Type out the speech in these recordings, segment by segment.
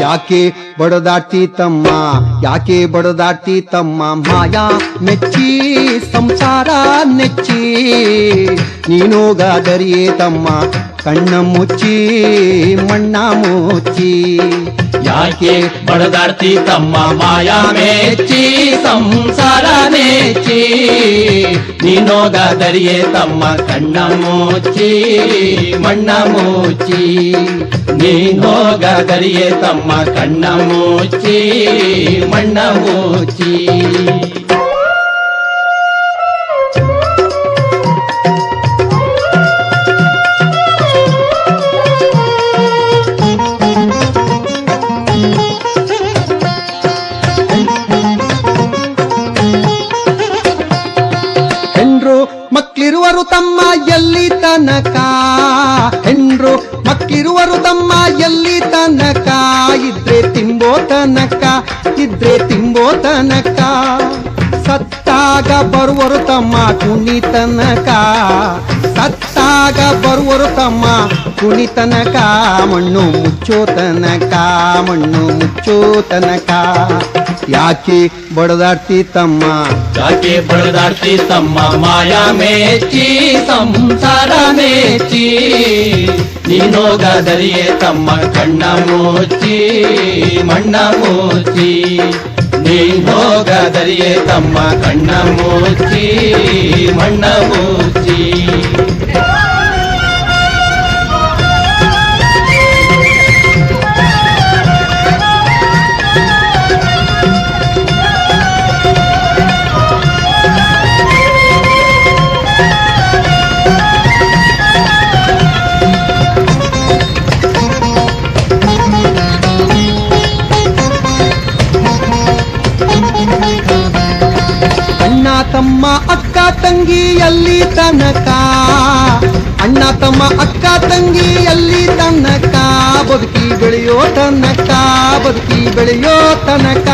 ಯಾಕೆ ಬಡದಾಡ್ತಿ ತಮ್ಮ, ಯಾಕೆ ಬಡದಾಡ್ತಿ ತಮ್ಮ, ಮಾಯಾ ಮೆಚ್ಚಿ ಸಂಸಾರ ನೆಚ್ಚಿ ನೀನೋಗಾದರಿಯೇ ತಮ್ಮ ಕಣ್ಣ ಮುಚ್ಚಿ ಮಣ್ಣ ಮುಚ್ಚಿ. ಯಾಕೆ ಬಡದಾಡ್ತಿ ತಮ್ಮ, ಮಾಯಾ ಮೆಚ್ಚಿ ಸಂಸಾರ ನೆಚ್ಚಿ ನೀನೋಗಾದರಿಯೇ ತಮ್ಮ ಕಣ್ಣ ಮುಚ್ಚಿ ಮಣ್ಣ ಮುಚ್ಚಿ. ನೀನೋಗಾದರಿಯೇ ತಮ್ಮ ಕಣ್ಣ ಮುಚ್ಚಿ ಮಣ್ಣ ಮುಚ್ಚಿ. ಮಕ್ಕಳಿರುವರು ತಮ್ಮ ಎಲ್ಲಿ ತನಕ, ಹೆಂಡ್ರು ಮಕ್ಕಳಿರುವರು ತಮ್ಮ ಎಲ್ಲಿ ತನಕ, ಇದ್ರೆ ತಿಂಬೋ ತನಕ, ಇದ್ರೆ ತಿಂಬೋ ತನಕ. ಸತ್ತಾಗ ಬರುವರು ತಮ್ಮ ಕುಣಿ ತನಕ, ಸತ್ತಾಗ ಬರುವರು ತಮ್ಮ ಕುಣಿ ತನಕ, ಮಣ್ಣು ಮುಚ್ಚೋ ತನಕ, ಮಣ್ಣು ಮುಚ್ಚೋ ತನಕ. ಯಾಕೆ ಬಡದಾಡ್ತಿ ತಮ್ಮ, ಯಾಕೆ ಬಡದಾಡ್ತಿ ತಮ್ಮ, ಮಾಯಾ ಮೆಚ್ಚಿ ಸಂಸಾರ ಮೆಚ್ಚಿ ನೀನೋಗಾದರಿಯೇ ತಮ್ಮ ಕಣ್ಣ ಮುಚ್ಚಿ ಮಣ್ಣ ಮುಚ್ಚಿ. ನೀನೋಗಾದರಿಯೇ ತಮ್ಮ ಕಣ್ಣ ಮುಚ್ಚಿ ಮಣ್ಣ ಮುಚ್ಚಿ. ಅಣ್ಣ ತಮ್ಮ ಅಕ್ಕ ತಂಗಿ ಎಲ್ಲಿ ತನಕ, ಅಣ್ಣ ತಮ್ಮ ಅಕ್ಕ ತಂಗಿ ಎಲ್ಲಿ ತನಕ, ಬದುಕಿ ಬೆಳೆಯೋ ತನಕ, ಬದುಕಿ ಬೆಳೆಯೋ ತನಕ.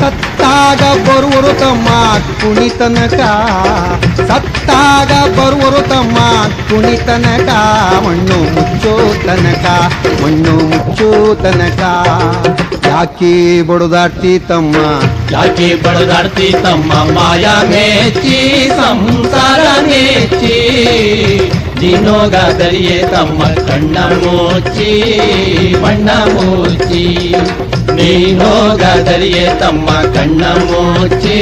ಸತ್ತಾಗ ಬರುವರು ತಮ್ಮ ಕುಣಿ ತನಕ, ಸತ್ತಾಗ ಬರುವರು ತಮ್ಮ ಕುಣಿ ತನಕ, ಮಣ್ಣು ಮುಚ್ಚೋ ತನಕ, ಮಣ್ಣು ಮುಚ್ಚೋ ತನಕ. ಯಾಕೆ ಬಡದಾಡ್ತಿ ತಮ್ಮ, ಯಾಕೆ ಬಡದಾಡ್ತಿ ತಮ್ಮ, ಮಾಯಾ ಮೆಚ್ಚಿ ಸಂಸಾರ ಮೆಚ್ಚಿ ನೀನೋಗಾದರಿಯೇ ತಮ್ಮ ಕಣ್ಣ ಮುಚ್ಚಿ ಮಣ್ಣ ಮುಚ್ಚಿ. ನೀನೋಗಾದರಿಯೇ ತಮ್ಮ ಕಣ್ಣ ಮುಚ್ಚಿ